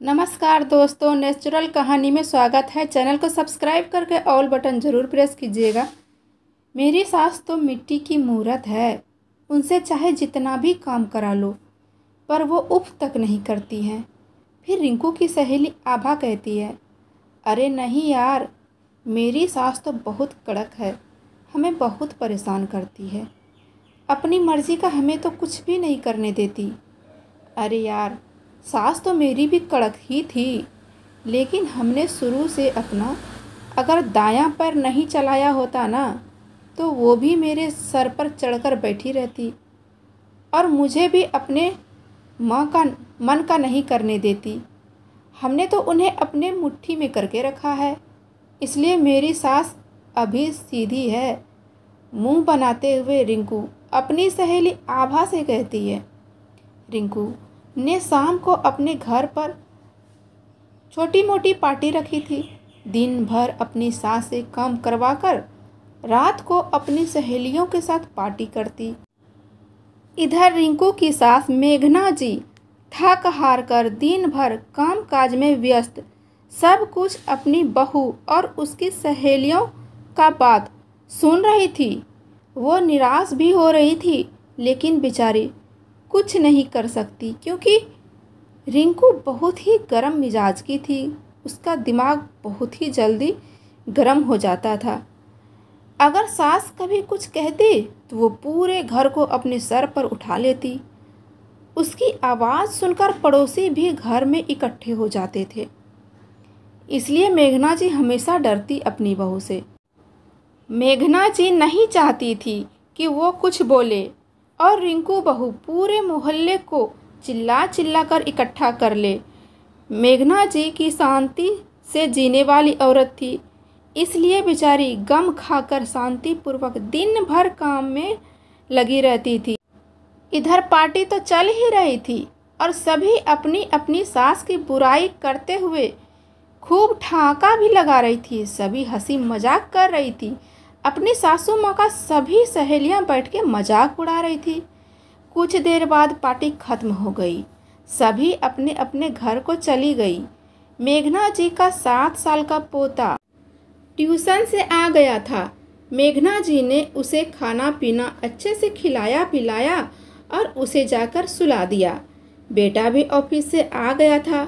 नमस्कार दोस्तों, नेचुरल कहानी में स्वागत है। चैनल को सब्सक्राइब करके ऑल बटन ज़रूर प्रेस कीजिएगा। मेरी सास तो मिट्टी की मूरत है, उनसे चाहे जितना भी काम करा लो पर वो उफ तक नहीं करती हैं। फिर रिंकू की सहेली आभा कहती है, अरे नहीं यार, मेरी सास तो बहुत कड़क है, हमें बहुत परेशान करती है, अपनी मर्ज़ी का हमें तो कुछ भी नहीं करने देती। अरे यार, सास तो मेरी भी कड़क ही थी, लेकिन हमने शुरू से अपना अगर दायां पैर नहीं चलाया होता ना, तो वो भी मेरे सर पर चढ़कर बैठी रहती और मुझे भी अपने मन का नहीं करने देती। हमने तो उन्हें अपने मुट्ठी में करके रखा है, इसलिए मेरी सास अभी सीधी है। मुंह बनाते हुए रिंकू अपनी सहेली आभा से कहती है। रिंकू ने शाम को अपने घर पर छोटी मोटी पार्टी रखी थी। दिन भर अपनी सास से काम करवाकर रात को अपनी सहेलियों के साथ पार्टी करती। इधर रिंकू की सास मेघना जी थक हार कर दिन भर काम काज में व्यस्त सब कुछ अपनी बहू और उसकी सहेलियों का बात सुन रही थी। वो निराश भी हो रही थी, लेकिन बेचारी कुछ नहीं कर सकती क्योंकि रिंकू बहुत ही गर्म मिजाज की थी। उसका दिमाग बहुत ही जल्दी गर्म हो जाता था। अगर सास कभी कुछ कहती तो वो पूरे घर को अपने सर पर उठा लेती। उसकी आवाज़ सुनकर पड़ोसी भी घर में इकट्ठे हो जाते थे। इसलिए मेघना जी हमेशा डरती अपनी बहू से। मेघना जी नहीं चाहती थी कि वो कुछ बोले और रिंकू बहू पूरे मोहल्ले को चिल्ला चिल्ला कर इकट्ठा कर ले। मेघना जी की शांति से जीने वाली औरत थी, इसलिए बेचारी गम खाकर शांतिपूर्वक दिन भर काम में लगी रहती थी। इधर पार्टी तो चल ही रही थी और सभी अपनी अपनी सास की बुराई करते हुए खूब ठहाका भी लगा रही थी। सभी हंसी मजाक कर रही थी। अपनी सासू माँ का सभी सहेलियाँ बैठ के मजाक उड़ा रही थी। कुछ देर बाद पार्टी खत्म हो गई, सभी अपने अपने घर को चली गई। मेघना जी का 7 साल का पोता ट्यूशन से आ गया था। मेघना जी ने उसे खाना पीना अच्छे से खिलाया पिलाया और उसे जाकर सुला दिया। बेटा भी ऑफिस से आ गया था।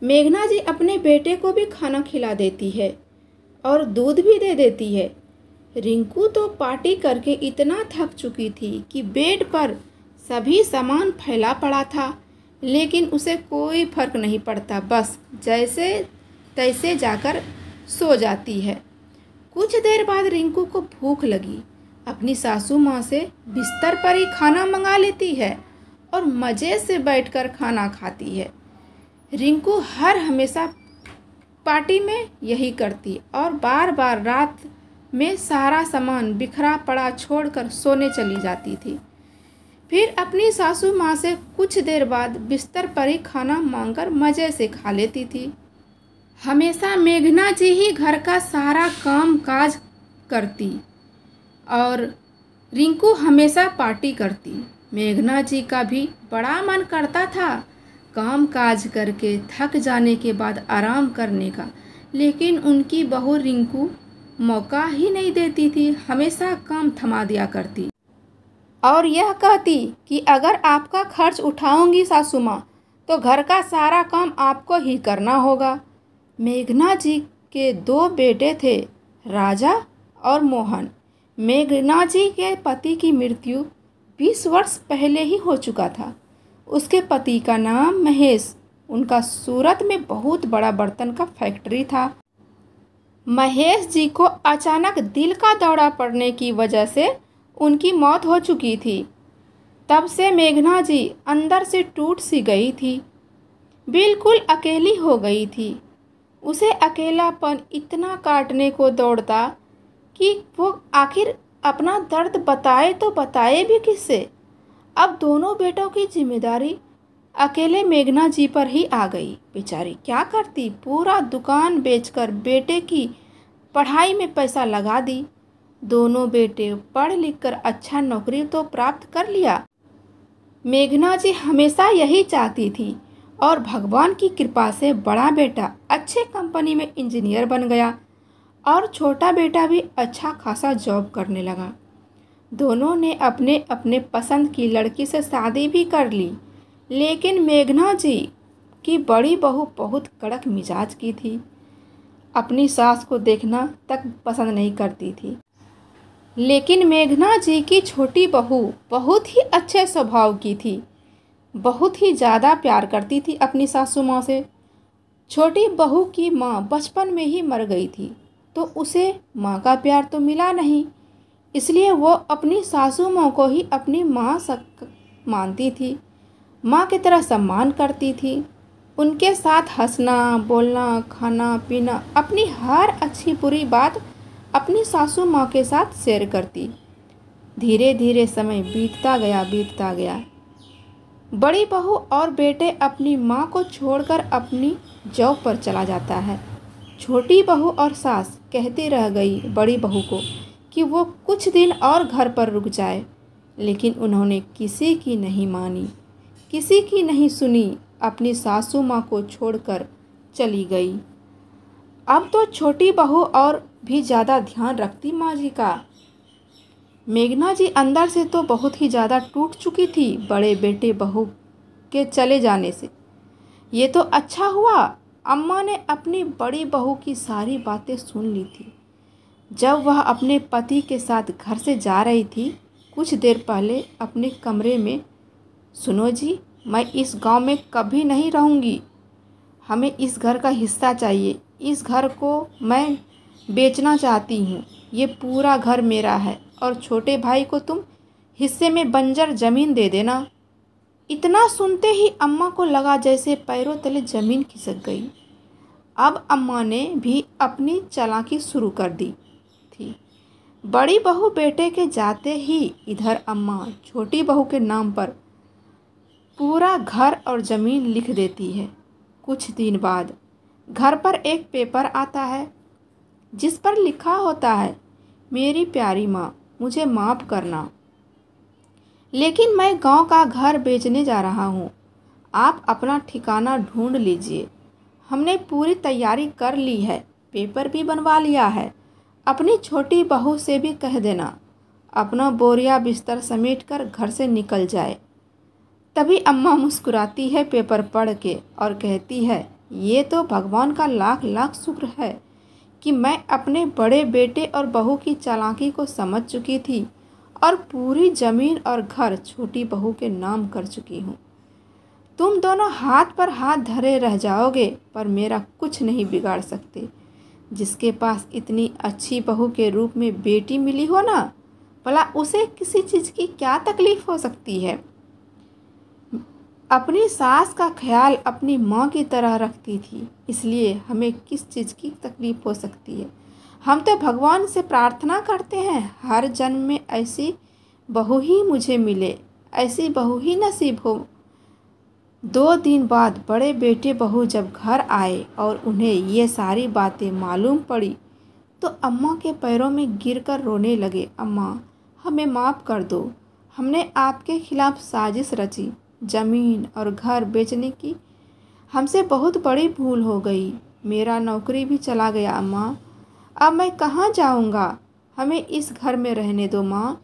मेघना जी अपने बेटे को भी खाना खिला देती है और दूध भी दे देती है। रिंकू तो पार्टी करके इतना थक चुकी थी कि बेड पर सभी सामान फैला पड़ा था, लेकिन उसे कोई फर्क नहीं पड़ता, बस जैसे तैसे जाकर सो जाती है। कुछ देर बाद रिंकू को भूख लगी। अपनी सासू माँ से बिस्तर पर ही खाना मंगा लेती है और मज़े से बैठकर खाना खाती है। रिंकू हर हमेशा पार्टी में यही करती और बार बार रात में सारा सामान बिखरा पड़ा छोड़कर सोने चली जाती थी। फिर अपनी सासू माँ से कुछ देर बाद बिस्तर पर ही खाना मांगकर मज़े से खा लेती थी। हमेशा मेघना जी ही घर का सारा काम काज करती और रिंकू हमेशा पार्टी करती। मेघना जी का भी बड़ा मन करता था काम काज करके थक जाने के बाद आराम करने का, लेकिन उनकी बहू रिंकू मौका ही नहीं देती थी। हमेशा काम थमा दिया करती और यह कहती कि अगर आपका खर्च उठाऊंगी सासू माँ तो घर का सारा काम आपको ही करना होगा। मेघना जी के 2 बेटे थे, राजा और मोहन। मेघना जी के पति की मृत्यु 20 वर्ष पहले ही हो चुका था। उसके पति का नाम महेश। उनका सूरत में बहुत बड़ा बर्तन का फैक्ट्री था। महेश जी को अचानक दिल का दौरा पड़ने की वजह से उनकी मौत हो चुकी थी। तब से मेघना जी अंदर से टूट सी गई थी, बिल्कुल अकेली हो गई थी। उसे अकेलापन इतना काटने को दौड़ता कि वो आखिर अपना दर्द बताए तो बताए भी किससे। अब दोनों बेटों की जिम्मेदारी अकेले मेघना जी पर ही आ गई। बेचारी क्या करती, पूरा दुकान बेचकर बेटे की पढ़ाई में पैसा लगा दी। दोनों बेटे पढ़ लिख कर अच्छा नौकरी तो प्राप्त कर लिया। मेघना जी हमेशा यही चाहती थी और भगवान की कृपा से बड़ा बेटा अच्छे कंपनी में इंजीनियर बन गया और छोटा बेटा भी अच्छा खासा जॉब करने लगा। दोनों ने अपने अपने पसंद की लड़की से शादी भी कर ली, लेकिन मेघना जी की बड़ी बहू बहुत कड़क मिजाज की थी। अपनी सास को देखना तक पसंद नहीं करती थी। लेकिन मेघना जी की छोटी बहू बहुत ही अच्छे स्वभाव की थी, बहुत ही ज़्यादा प्यार करती थी अपनी सासू माँ से। छोटी बहू की माँ बचपन में ही मर गई थी, तो उसे माँ का प्यार तो मिला नहीं, इसलिए वो अपनी सासू माँ को ही अपनी माँ मानती थी, माँ की तरह सम्मान करती थी। उनके साथ हंसना, बोलना, खाना पीना, अपनी हर अच्छी बुरी बात अपनी सासू माँ के साथ शेयर करती। धीरे धीरे समय बीतता गया। बड़ी बहू और बेटे अपनी माँ को छोड़कर अपनी जॉब पर चला जाता है। छोटी बहू और सास कहती रह गई बड़ी बहू को कि वो कुछ दिन और घर पर रुक जाए, लेकिन उन्होंने किसी की नहीं मानी, किसी की नहीं सुनी, अपनी सासू माँ को छोड़कर चली गई। अब तो छोटी बहू और भी ज़्यादा ध्यान रखती माँ जी का। मेघना जी अंदर से तो बहुत ही ज़्यादा टूट चुकी थी बड़े बेटे बहू के चले जाने से। ये तो अच्छा हुआ अम्मा ने अपनी बड़ी बहू की सारी बातें सुन ली थी। जब वह अपने पति के साथ घर से जा रही थी, कुछ देर पहले अपने कमरे में, सुनो जी, मैं इस गांव में कभी नहीं रहूंगी, हमें इस घर का हिस्सा चाहिए, इस घर को मैं बेचना चाहती हूँ, ये पूरा घर मेरा है और छोटे भाई को तुम हिस्से में बंजर ज़मीन दे देना। इतना सुनते ही अम्मा को लगा जैसे पैरों तले ज़मीन खिसक गई। अब अम्मा ने भी अपनी चालाकी शुरू कर दी थी। बड़ी बहू बेटे के जाते ही इधर अम्मा छोटी बहू के नाम पर पूरा घर और ज़मीन लिख देती है। कुछ दिन बाद घर पर एक पेपर आता है जिस पर लिखा होता है, मेरी प्यारी माँ, मुझे माफ़ करना, लेकिन मैं गांव का घर बेचने जा रहा हूँ, आप अपना ठिकाना ढूंढ लीजिए। हमने पूरी तैयारी कर ली है, पेपर भी बनवा लिया है। अपनी छोटी बहू से भी कह देना अपना बोरिया बिस्तर समेट कर घर से निकल जाए। तभी अम्मा मुस्कुराती है पेपर पढ़ के और कहती है, ये तो भगवान का लाख लाख शुक्र है कि मैं अपने बड़े बेटे और बहू की चालाकी को समझ चुकी थी और पूरी ज़मीन और घर छोटी बहू के नाम कर चुकी हूँ। तुम दोनों हाथ पर हाथ धरे रह जाओगे पर मेरा कुछ नहीं बिगाड़ सकते। जिसके पास इतनी अच्छी बहू के रूप में बेटी मिली हो ना, भला उसे किसी चीज़ की क्या तकलीफ़ हो सकती है। अपनी सास का ख्याल अपनी माँ की तरह रखती थी, इसलिए हमें किस चीज़ की तकलीफ़ हो सकती है। हम तो भगवान से प्रार्थना करते हैं हर जन्म में ऐसी बहू ही मुझे मिले, ऐसी बहू ही नसीब हो। 2 दिन बाद बड़े बेटे बहू जब घर आए और उन्हें ये सारी बातें मालूम पड़ी तो अम्मा के पैरों में गिरकर रोने लगे। अम्मा, हमें माफ़ कर दो, हमने आपके खिलाफ़ साजिश रची, ज़मीन और घर बेचने की हमसे बहुत बड़ी भूल हो गई। मेरा नौकरी भी चला गया अम्मा, अब मैं कहाँ जाऊँगा, हमें इस घर में रहने दो माँ।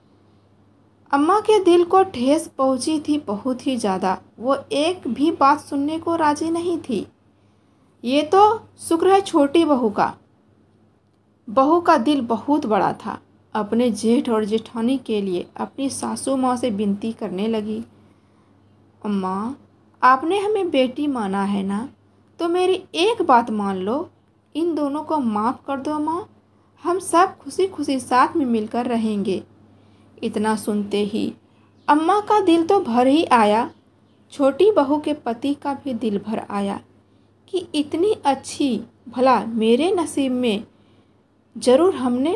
अम्मा के दिल को ठेस पहुँची थी बहुत ही ज़्यादा। वो एक भी बात सुनने को राजी नहीं थी। ये तो शुक्र है छोटी बहू का दिल बहुत बड़ा था। अपने जेठ और जेठानी के लिए अपनी सासू माँ से विनती करने लगी, अम्मा, आपने हमें बेटी माना है ना, तो मेरी एक बात मान लो, इन दोनों को माफ़ कर दो माँ, हम सब खुशी खुशी साथ में मिलकर रहेंगे। इतना सुनते ही अम्मा का दिल तो भर ही आया, छोटी बहू के पति का भी दिल भर आया कि इतनी अच्छी, भला मेरे नसीब में ज़रूर हमने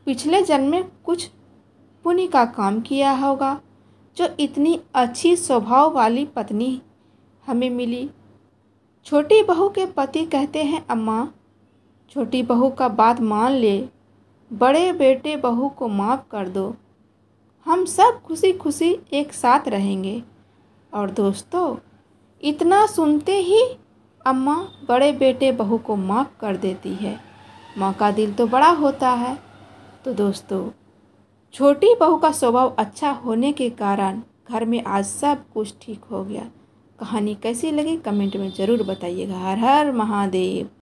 पिछले जन्म में कुछ पुण्य का काम किया होगा जो इतनी अच्छी स्वभाव वाली पत्नी हमें मिली। छोटी बहू के पति कहते हैं, अम्मा, छोटी बहू का बात मान ले, बड़े बेटे बहू को माफ़ कर दो, हम सब खुशी खुशी एक साथ रहेंगे। और दोस्तों, इतना सुनते ही अम्मा बड़े बेटे बहू को माफ़ कर देती है। माँ का दिल तो बड़ा होता है। तो दोस्तों, छोटी बहू का स्वभाव अच्छा होने के कारण घर में आज सब कुछ ठीक हो गया। कहानी कैसी लगी कमेंट में ज़रूर बताइएगा। हर हर महादेव।